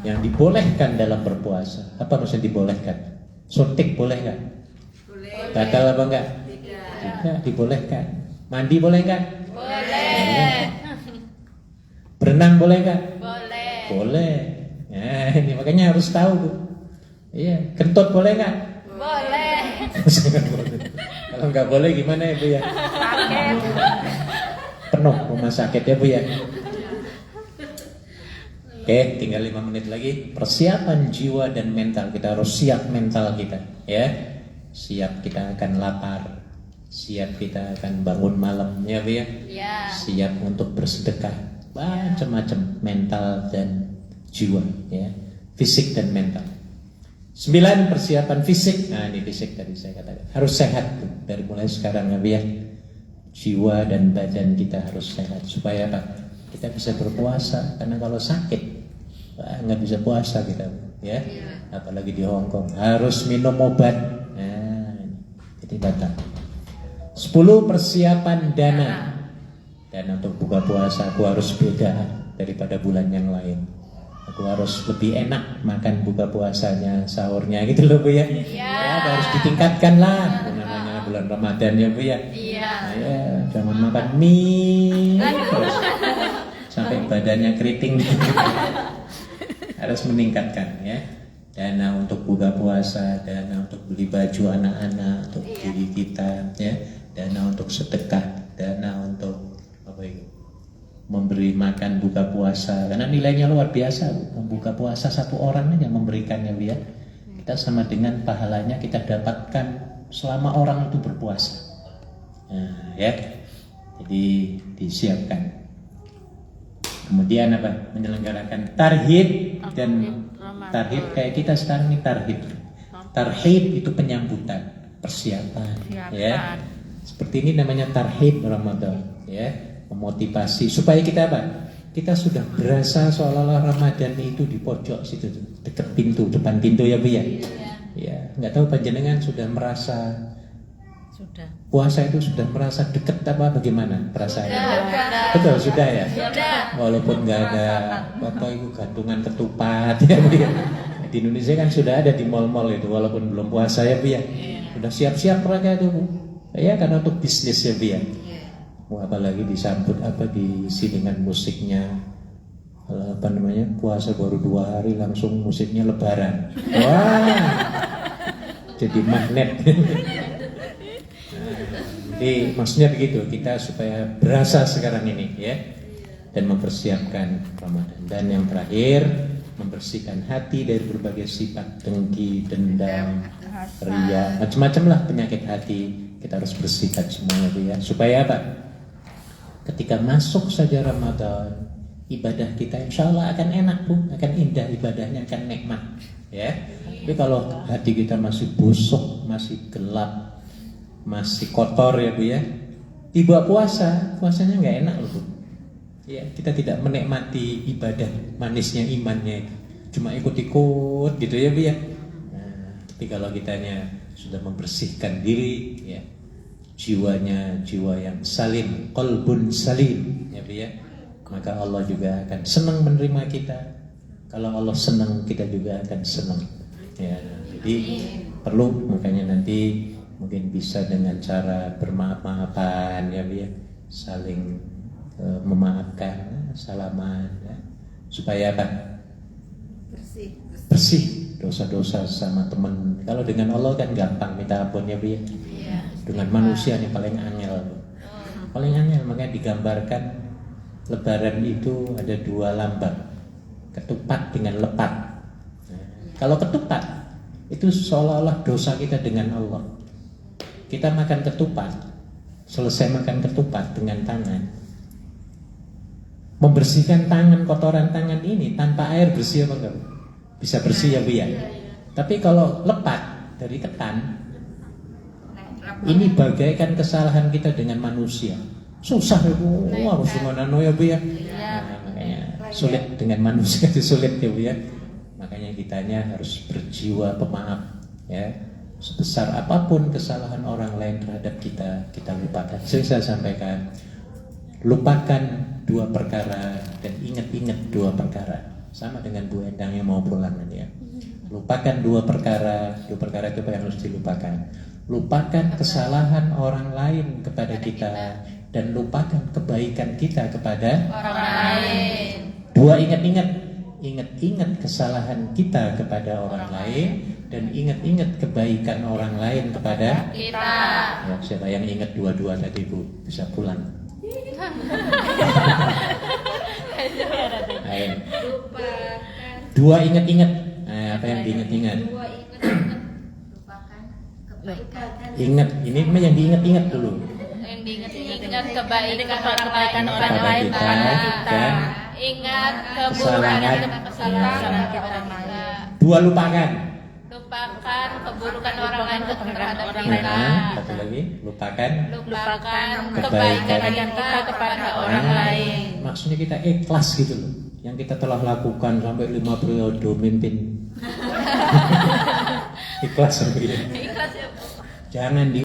yang dibolehkan dalam berpuasa. Apa maksudnya dibolehkan? Suntik boleh nggak? Boleh. Gatal apa enggak? Tidak, dibolehkan. Mandi boleh nggak? Boleh. Berenang boleh nggak? Boleh. Boleh. Nah, ini makanya harus tahu tuh. Iya, kentut boleh nggak? Boleh. Kalau nggak boleh gimana ya Bu ya? Penuh rumah sakit ya Bu ya. Oke, tinggal 5 menit lagi. Persiapan jiwa dan mental. Kita harus siap mental kita, ya. Siap kita akan lapar. Siap kita akan bangun malam, ya Bu ya. Ya. Siap untuk bersedekah. Macam-macam mental dan jiwa, ya. Fisik dan mental. 9 persiapan fisik. Nah, ini fisik tadi saya katakan. Harus sehat tuh. Dari mulai sekarang, ya Bu ya. Jiwa dan badan kita harus sehat. Supaya apa? Kita bisa berpuasa. Karena kalau sakit nggak bisa puasa kita, ya. Apalagi di Hong Kong harus minum obat. Nah, jadi batal. 10 persiapan dana. Dana untuk buka puasa aku harus beda daripada bulan yang lain. Aku harus lebih enak makan buka puasanya, sahurnya gitu loh Bu ya. Ya, harus ditingkatkan lah. Namanya bulan Ramadan ya Bu ya. Iya. Nah, ya, jangan makan mie terus sampai badannya keriting. Harus meningkatkan, ya. Dana untuk buka puasa, dana untuk beli baju anak-anak, untuk diri kita, ya. Dana untuk sedekah, dana untuk apa itu? Memberi makan buka puasa. Karena nilainya luar biasa. Membuka puasa satu orang aja memberikannya, ya. Kita sama dengan pahalanya kita dapatkan selama orang itu berpuasa. Nah, ya. Jadi disiapkan. Kemudian apa? Menyelenggarakan tarhib dan tarhib kayak kita sekarang ini tarhib. Tarhib itu penyambutan, persiapan, ya. Seperti ini namanya tarhib Ramadan, ya. Memotivasi supaya kita apa? Kita sudah berasa seolah-olah Ramadan itu di pojok situ, dekat pintu, depan pintu ya Bu ya. Ya, nggak tahu panjenengan sudah merasa puasa itu sudah merasa dekat apa bagaimana perasaannya? Betul, sudah ya. Walaupun nggak ada apa itu gantungan ketupat ya Bu ya. Di Indonesia kan sudah ada di mal-mal itu walaupun belum puasa ya Bu ya. Sudah siap-siap mereka itu Bu. Ya karena untuk bisnis ya Bu ya. Apalagi disambut apa diisi dengan musiknya apa namanya puasa baru 2 hari langsung musiknya lebaran. Wah, jadi magnet. Jadi maksudnya begitu, kita supaya berasa sekarang ini ya, dan mempersiapkan Ramadan. Dan yang terakhir, membersihkan hati dari berbagai sifat dengki, dendam, ria, macam-macam lah penyakit hati. Kita harus bersihkan semuanya itu ya. Supaya apa? Ketika masuk saja Ramadan, ibadah kita insya Allah akan enak Bu, akan indah ibadahnya, akan nikmat ya. Tapi kalau hati kita masih busuk, masih gelap, masih kotor ya Bu ya, tiba puasanya nggak enak loh Bu ya. Kita tidak menikmati ibadah manisnya imannya itu, cuma ikut-ikut gitu ya Bu ya. Nah, tapi kalau kitanya sudah membersihkan diri ya, jiwanya jiwa yang salim, qalbun salim ya Bu ya, maka Allah juga akan senang menerima kita. Kalau Allah senang, kita juga akan senang ya. Jadi perlu makanya nanti mungkin bisa dengan cara bermaaf-maafan ya Bu ya, saling memaafkan, salaman ya. Supaya apa? Bersih dosa-dosa sama teman. Kalau dengan Allah kan gampang minta ampun ya Bu ya. Dengan manusia yang paling angel. Paling angel, makanya digambarkan Lebaran itu ada 2 lambang, ketupat dengan lepat. Nah, kalau ketupat itu seolah-olah dosa kita dengan Allah. Kita makan ketupat, selesai makan ketupat dengan tangan, membersihkan tangan, kotoran tangan ini tanpa air bersih apa enggak? Bisa bersih ya Bu ya. Tapi kalau lepat dari ketan, ini bagaikan kesalahan kita dengan manusia. Susah ya Bu, harus gimana ya Bu ya. Nah, makanya sulit dengan manusia itu sulit ya Bu ya. Makanya kitanya harus berjiwa pemaaf ya. Sebesar apapun kesalahan orang lain terhadap kita, kita lupakan. Saya sampaikan, lupakan 2 perkara dan ingat-ingat 2 perkara. sama dengan Bu Endang yang mau pulang nanti ya. Lupakan dua perkara itu apa yang harus dilupakan. Lupakan kesalahan orang lain kepada kita dan lupakan kebaikan kita kepada Orang lain. dua, ingat-ingat kesalahan kita kepada orang lain dan ingat-ingat kebaikan orang lain kepada Kita. ya, siapa yang ingat dua-dua tadi Bu bisa pulang. Ayo. Lupakan. Dua ingat-ingat. Nah, apa yang diingat-ingat? Dua ingat-ingat. Lupakan kebaikan. Ingat, ini mah yang diingat-ingat dulu. Yang diingat-ingat kebaikan orang Kepada lain kita, kepada kita. dan Ingat keburukan kesalahan. kesalahan orang kita. Dua lupakan. Lupakan keburukan orang lain terhadap kita. Nah, satu lagi, lupakan Lupakan kebaikan kebaikan kita kepada orang lain. Maksudnya kita ikhlas gitu loh. Yang kita telah lakukan sampai 5 periode mimpin. Ikhlas sampai ini. Ikhlas ya. Jangan di